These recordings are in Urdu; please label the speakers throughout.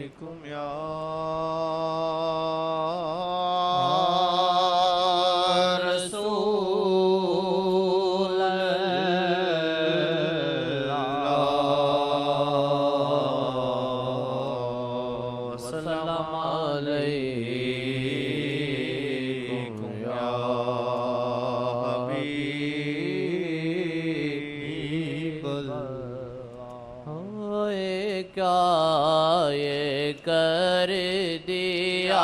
Speaker 1: علیکم یا رسول اللہ وسلم علیکم یا حبیب اللہ کیا یہ کر دیا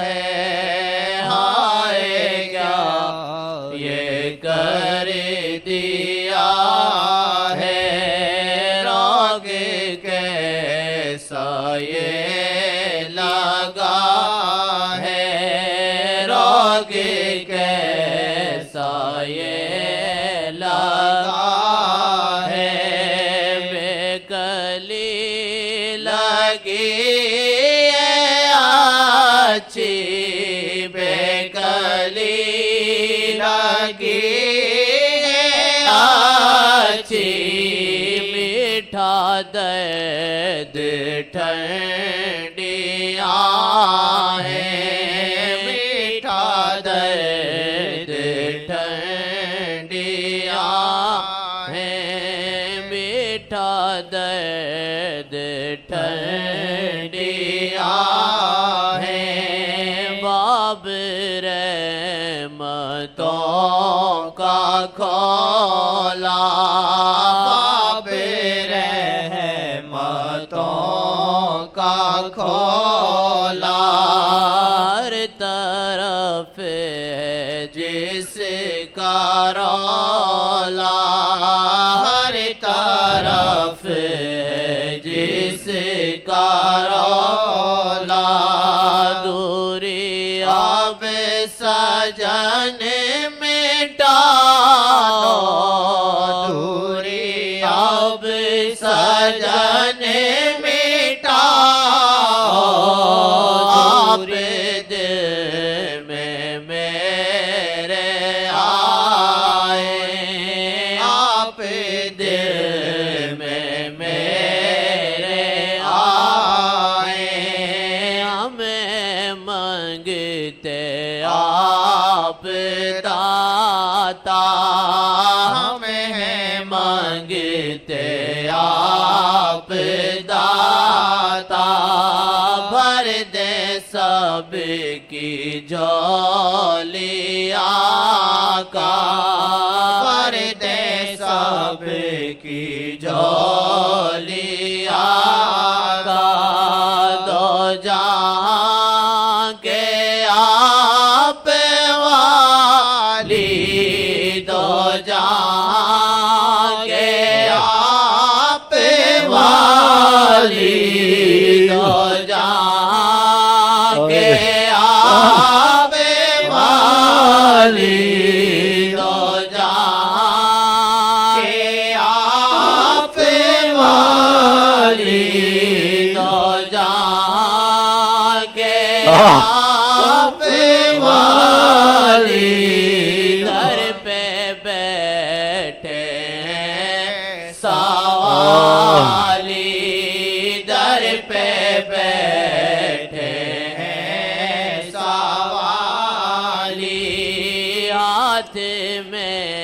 Speaker 1: ہے ہائے کیا یہ کر دیا ہے راگ کیسا یہ لگا ہے راگ کیسا یہ لگا ہے بے کلی لگی اچھی بے کلی لگی اچھی میٹھا درد ٹھنڈیاں ہیں میٹھا درد ٹھنڈیاں ہیں میٹھا درد ٹھنڈیاں ہیں باب رحمتوں کا کھولا باب رحمتوں کا کھولا ہر طرف ہے جس کا رولا ہر طرف ہے جس کا رولا دوری اب سجن مٹاؤ دوری اب سجن مٹاؤ آپ دل میں میرے آئے آپ دل میں میرے آئے ہمیں منگتے آپ داتا ہمیں منگتے آپ داتا بھر دے سب کی جھولی آقا بھر دے سب کی جھولی آقا دو جہاں کے آپ والی دو جہاں کے آپ والی دو جہاں کے آپ والی دو جہاں کے آپ والی دو جہاں کے آپ والی در پہ بیٹھے ہیں سوالی در پہ بیٹھے ہیں سوالی ہاتھ میں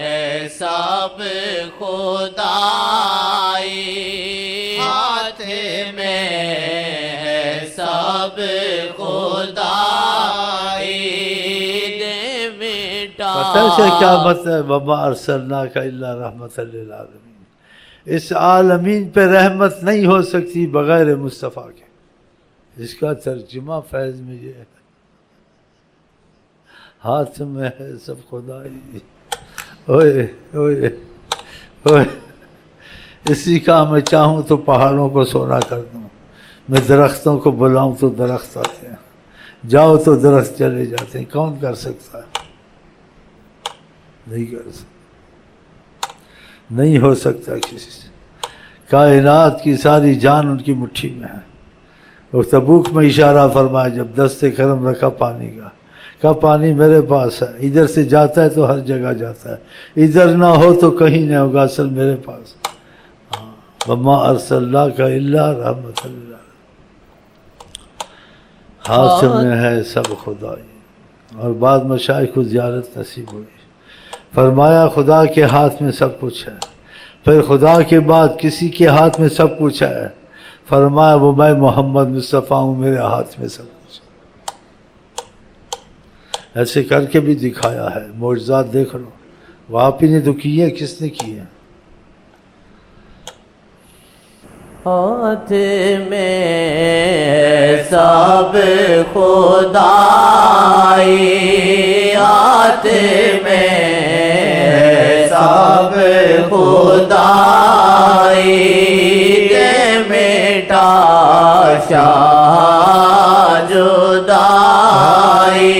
Speaker 1: ہے سب خدائی ہاتھ میں ہے سب خدائی دے مٹا
Speaker 2: پتہ سے کیا مت ہے وما ارسلناک الا رحمت للعالمین اس عالمین پہ رحمت نہیں ہو سکتی بغیر مصطفیٰ کے اس کا ترجمہ فیض میں یہ ہے ہاتھ میں ہے سب خدائی اوئے اوئے اوئے اسی کا میں چاہوں تو پہاڑوں کو سونا کر دوں میں درختوں کو بلاؤں تو درخت آتے ہیں جاؤ تو درخت چلے جاتے ہیں کون کر سکتا ہے نہیں کر سکتا نہیں ہو سکتا کسی سے کائنات کی ساری جان ان کی مٹھی میں ہے اور تبوک میں اشارہ فرمایا جب دست کرم رکھا پانی کا پانی میرے پاس ہے ادھر سے جاتا ہے تو ہر جگہ جاتا ہے ادھر نہ ہو تو کہیں نہیں ہوگا اصل میرے پاس وما ارسلناک الا رحمۃ للعالمین. ہاتھ میں ہے سب خدائی. اور بعد مشائخ کو زیارت نصیب ہوئی. فرمایا خدا کے ہاتھ میں سب کچھ ہے. پھر خدا کے بعد کسی کے ہاتھ میں سب کچھ ہے. فرمایا وہ میں محمد مصطفیٰ ہوں، میرے ہاتھ میں سب کچھ ہے. ایسے کر کے بھی دکھایا ہے. معجزات دیکھ لو. وہ آپ ہی نے تو کیے، کس نے کیے؟
Speaker 1: ہاتھ میں سب خدائی، ہاتھ میں سب خدائی، دے میٹا شاہ جدائی،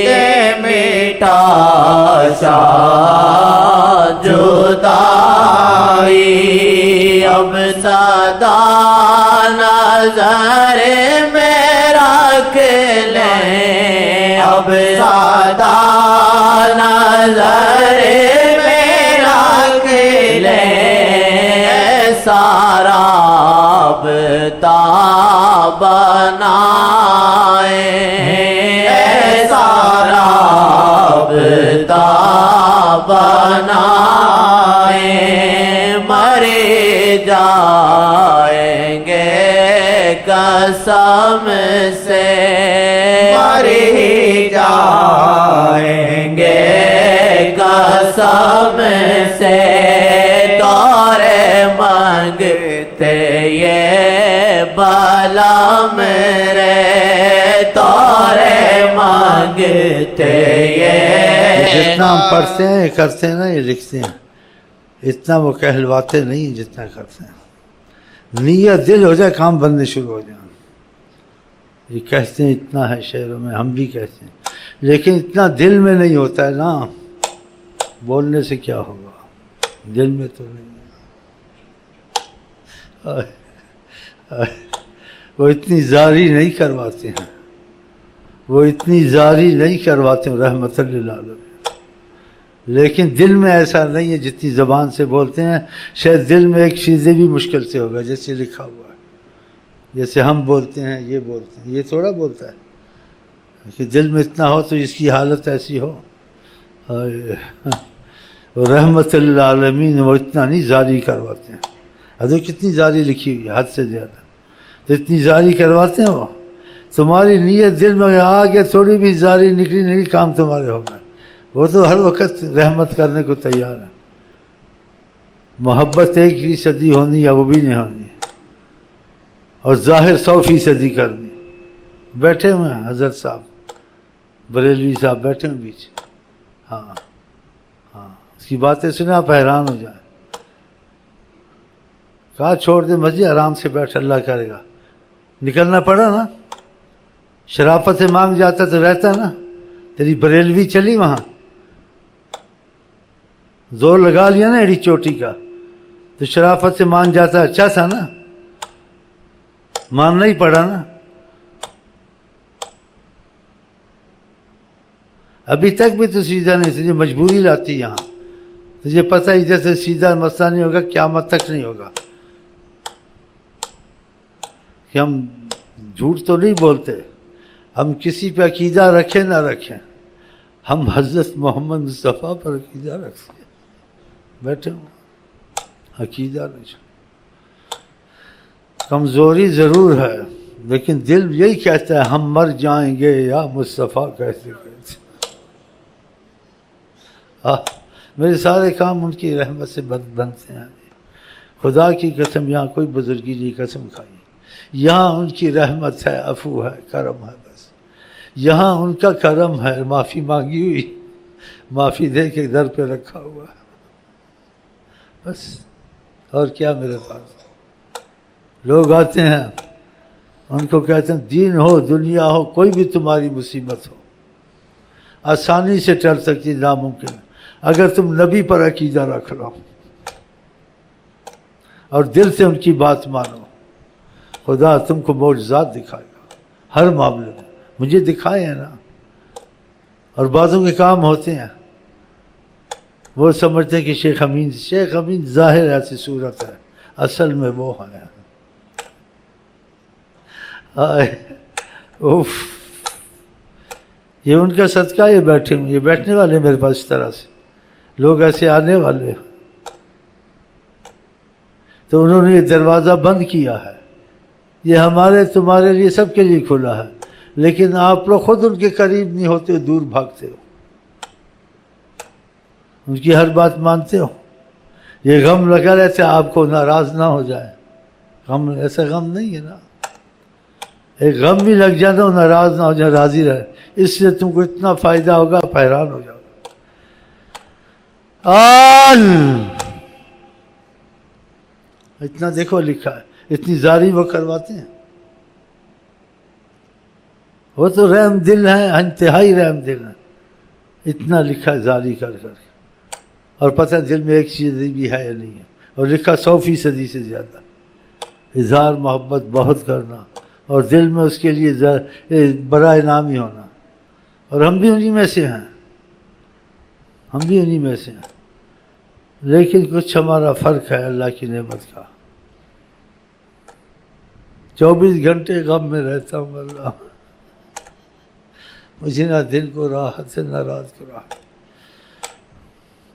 Speaker 1: دے میٹا شاہ جدائی. اب صدا نظر میں رکھ لیں، اب صدا نظر میں رکھ لیں، سارا بتا بنائیں، سارا بتا بنائیں. مرے جائیں گے قسم سے، مرے جائیں گے قسم سے، تورے مانگتے یہ بالا میرے، تورے مانگتے یہ.
Speaker 2: جتنا ہم پڑھتے ہیں کرتے ہیں نا، یہ لکھتے ہیں، اتنا وہ کہلواتے نہیں جتنا کرتے ہیں. نیت دل ہو جائے کام بننے شروع ہو جائیں. یہ کہتے ہیں اتنا ہے شعروں میں، ہم بھی کہتے ہیں، لیکن اتنا دل میں نہیں ہوتا ہے نا. بولنے سے کیا ہوگا، دل میں تو نہیں ہے. وہ اتنی زاری نہیں کرواتے ہیں، وہ اتنی زاری نہیں کرواتے ہیں رحمت للعالمین. لیکن دل میں ایسا نہیں ہے جتنی زبان سے بولتے ہیں. شاید دل میں ایک چیزیں بھی مشکل سے ہوگا، جیسے لکھا ہوا ہے، جیسے ہم بولتے ہیں، یہ بولتے ہیں، یہ تھوڑا بولتا ہے کہ دل میں اتنا ہو تو اس کی حالت ایسی ہو. رحمت للعالمین وہ اتنا نہیں زاری کرواتے ہیں. ادو کتنی زاری لکھی ہوئی ہے، حد سے زیادہ. تو اتنی زاری کرواتے ہیں وہ. تمہاری نیت دل میں آگے تھوڑی بھی زاری نکلی نہیں، کام تمہارے ہو گئے. وہ تو ہر وقت رحمت کرنے کو تیار ہے. محبت 1% ہونی یا وہ بھی نہیں ہونی، اور ظاہر 100% کرنی. بیٹھے ہوئے ہیں حضرت صاحب، بریلوی صاحب بیٹھے ہیں بیچ. ہاں ہاں، اس کی باتیں سنے آپ حیران ہو جائیں. کہا چھوڑ دے مسجد، آرام سے بیٹھ، اللہ کرے گا. نکلنا پڑا نا، شرافت سے مانگ جاتا تو رہتا نا. تیری بریلوی چلی وہاں، زور لگا لیا نا ایڑی چوٹی کا، تو شرافت سے مان جاتا، اچھا تھا نا. ماننا ہی پڑا نا. ابھی تک بھی تو سیدھا نہیں، تجھے مجبوری لاتی یہاں. تجھے پتہ ہی جیسے سیدھا مسئلہ نہیں ہوگا قیامت تک نہیں ہوگا. کہ ہم جھوٹ تو نہیں بولتے، ہم کسی پہ عقیدہ رکھیں نہ رکھیں، ہم حضرت محمد مصطفیٰ پر عقیدہ رکھتے ہیں. بیٹھے ہوں عقیدہ نہیں. کمزوری ضرور ہے، لیکن دل یہی کہتا ہے ہم مر جائیں گے یا مصطفیٰ کہتے کہتے. میرے سارے کام ان کی رحمت سے بنتے ہیں. خدا کی قسم یہاں کوئی بزرگی نہیں قسم کھائی. یہاں ان کی رحمت ہے، عفو ہے، کرم ہے. بس یہاں ان کا کرم ہے. معافی مانگی ہوئی، معافی دے کے در پہ رکھا ہوا ہے بس. اور کیا میرے پاس. لوگ آتے ہیں، ان کو کہتے ہیں دین ہو دنیا ہو کوئی بھی تمہاری مصیبت ہو آسانی سے ٹل سکتی، ناممکن اگر تم نبی پر عقیدہ رکھ لو اور دل سے ان کی بات مانو. خدا تم کو معجزات دکھائے گا ہر معاملے میں. مجھے دکھائے ہیں نا. اور بعضوں کے کام ہوتے ہیں، وہ سمجھتے ہیں کہ شیخ امین ظاہر ایسی صورت ہے، اصل میں وہ ہیں. اوف، یہ ان کا صدقہ یہ بیٹھے ہوں، یہ بیٹھنے والے میرے پاس اس طرح سے لوگ ایسے آنے والے ہیں. تو انہوں نے یہ دروازہ بند کیا ہے. یہ ہمارے تمہارے لیے سب کے لیے کھلا ہے، لیکن آپ لوگ خود ان کے قریب نہیں ہوتے، دور بھاگتے ہو، ان کی ہر بات مانتے ہو. یہ غم لگا رہتا ہے آپ کو ناراض نہ ہو جائے. غم ایسا غم نہیں ہے نا، ایک غم بھی لگ جانا ناراض نہ ہو جائے، راضی رہے. اس سے تم کو اتنا فائدہ ہوگا، آپ حیران ہو جاؤ. اتنا دیکھو لکھا ہے، اتنی زاری وہ کرواتے ہیں. وہ تو رحم دل ہیں، انتہائی رحم دل ہیں. اتنا لکھا ہے زاری کر کر کے، اور پتہ دل میں ایک چیز بھی ہے یا نہیں ہے. اور لکھا 100% سے زیادہ اظہار محبت بہت کرنا، اور دل میں اس کے لیے بڑا انعام ہی ہونا. اور ہم بھی انہی میں سے ہیں، ہم بھی انہی میں سے ہیں. لیکن کچھ ہمارا فرق ہے اللہ کی نعمت کا. 24 گھنٹے غم میں رہتا ہوں. اللہ مجھے نہ دل کو راحت ہے نہ رات کو راحت.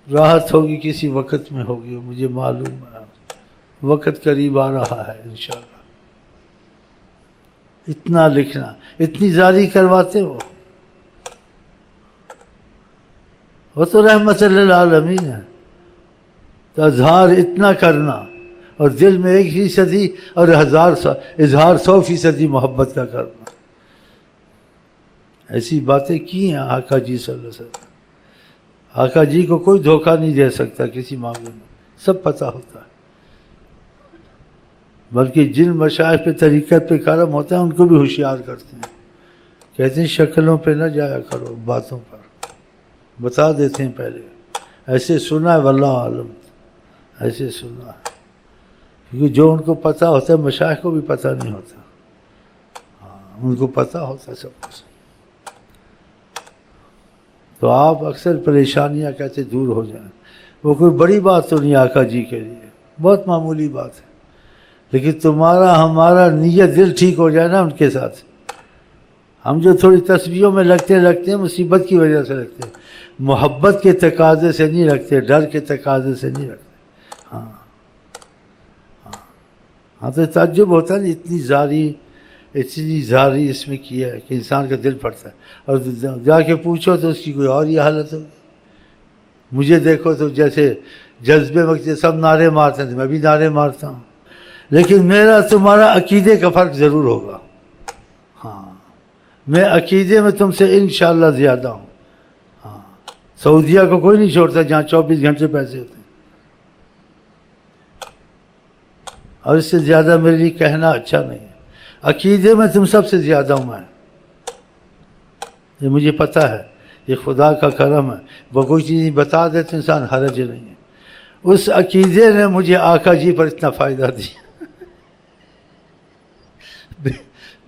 Speaker 2: راحت ہوگی کسی وقت میں ہوگی، مجھے معلوم ہے. وقت قریب آ رہا ہے انشاءاللہ. اتنا لکھنا، اتنی زاری کرواتے ہو. وہ تو رحمت للعالمین ہے. تو اظہار اتنا کرنا، اور دل میں 1% اور اظہار 100% محبت کا کرنا. ایسی باتیں کی ہیں آقا جی صلی اللہ علیہ وسلم. آقا جی کو کوئی دھوکہ نہیں دے سکتا کسی معاملے میں، سب پتہ ہوتا ہے. بلکہ جن مشائخ پہ طریقت پہ کرم ہوتا ہے ان کو بھی ہوشیار کرتے ہیں. کہتے ہیں شکلوں پہ نہ جایا کرو، باتوں پر بتا دیتے ہیں پہلے. ایسے سنا ہے واللہ عالم، ایسے سنا ہے. کیونکہ جو ان کو پتہ ہوتا ہے مشائخ کو بھی پتہ نہیں ہوتا. ان کو پتہ ہوتا ہے سب کچھ. تو آپ اکثر پریشانیاں کہتے دور ہو جائیں. وہ کوئی بڑی بات تو نہیں آقا جی کے لیے، بہت معمولی بات ہے. لیکن تمہارا ہمارا نیت دل ٹھیک ہو جائے نا ان کے ساتھ. ہم جو تھوڑی تسبیحوں میں لگتے ہیں مصیبت کی وجہ سے لگتے ہیں، محبت کے تقاضے سے نہیں رکھتے، ڈر کے تقاضے سے نہیں رکھتے. ہاں تو تعجب ہوتا ہے اتنی زاری اس میں کیا ہے کہ انسان کا دل پھٹتا ہے. اور جا کے پوچھو تو اس کی کوئی اور ہی حالت ہوگی. مجھے دیکھو تو جیسے جذبے وقت سب نعرے مارتے ہیں، میں بھی نعرے مارتا ہوں. لیکن میرا تمہارا عقیدے کا فرق ضرور ہوگا. ہاں میں عقیدے میں تم سے انشاءاللہ زیادہ ہوں. ہاں سعودیہ کو کوئی نہیں چھوڑتا جہاں 24 گھنٹے پیسے ہوتے ہیں. اور اس سے زیادہ میرے لیے کہنا اچھا نہیں ہے. عقیدے میں تم سب سے زیادہ ہوں میں. یہ مجھے پتہ ہے، یہ خدا کا کرم ہے. وہ کوئی چیز نہیں بتا دیتے انسان، حرج نہیں ہے. اس عقیدے نے مجھے آقا جی پر اتنا فائدہ دیا،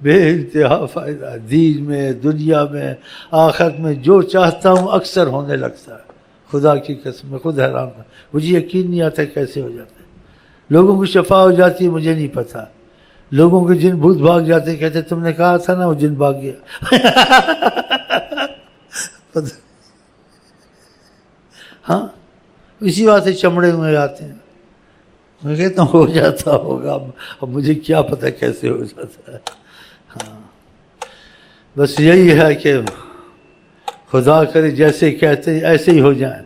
Speaker 2: بے انتہا فائدہ. دین میں، دنیا میں، آخرت میں جو چاہتا ہوں اکثر ہونے لگتا ہے. خدا کی قسم میں خود حیران ہوں. مجھے یقین نہیں آتا کیسے ہو جاتا ہے. لوگوں کو شفا ہو جاتی ہے مجھے نہیں پتہ. لوگوں کے جن بھوت بھاگ جاتے، کہتے تم نے کہا تھا نا وہ جن بھاگ گیا. ہاں اسی بات سے چمڑے ہوئے آتے ہیں. میں کہتا ہوں ہو جاتا ہوگا، اب مجھے کیا پتہ کیسے ہو جاتا ہے. ہاں بس یہی ہے کہ خدا کرے جیسے کہتے ایسے ہی ہو جائیں.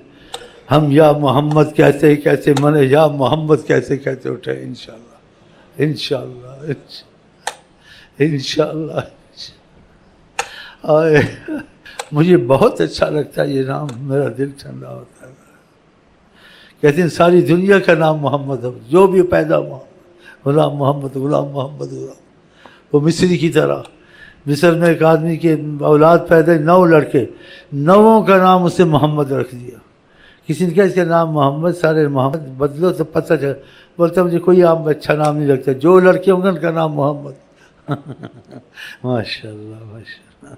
Speaker 2: ہم یا محمد کہتے من یا محمد کہتے اٹھے انشاءاللہ انشاءاللہ انشاءاللہ. آئے مجھے بہت اچھا لگتا ہے یہ نام، میرا دل ٹھنڈا ہوتا ہے. کہتے ہیں ساری دنیا کا نام محمد ہے، جو بھی پیدا محمد، غلام محمد غلام محمد غلام. وہ مصری کی طرح، مصر میں ایک آدمی کے اولاد پیدا 9 لڑکے، 9 کا نام اسے محمد رکھ دیا. کسی نے کہا اس کا نام محمد، سارے محمد بدلو تو پتہ چلا. بولتا مجھے کوئی عام اچھا نام نہیں لگتا، جو لڑکے ہوں گے ان کا نام محمد. ماشاء اللہ ماشاء اللہ.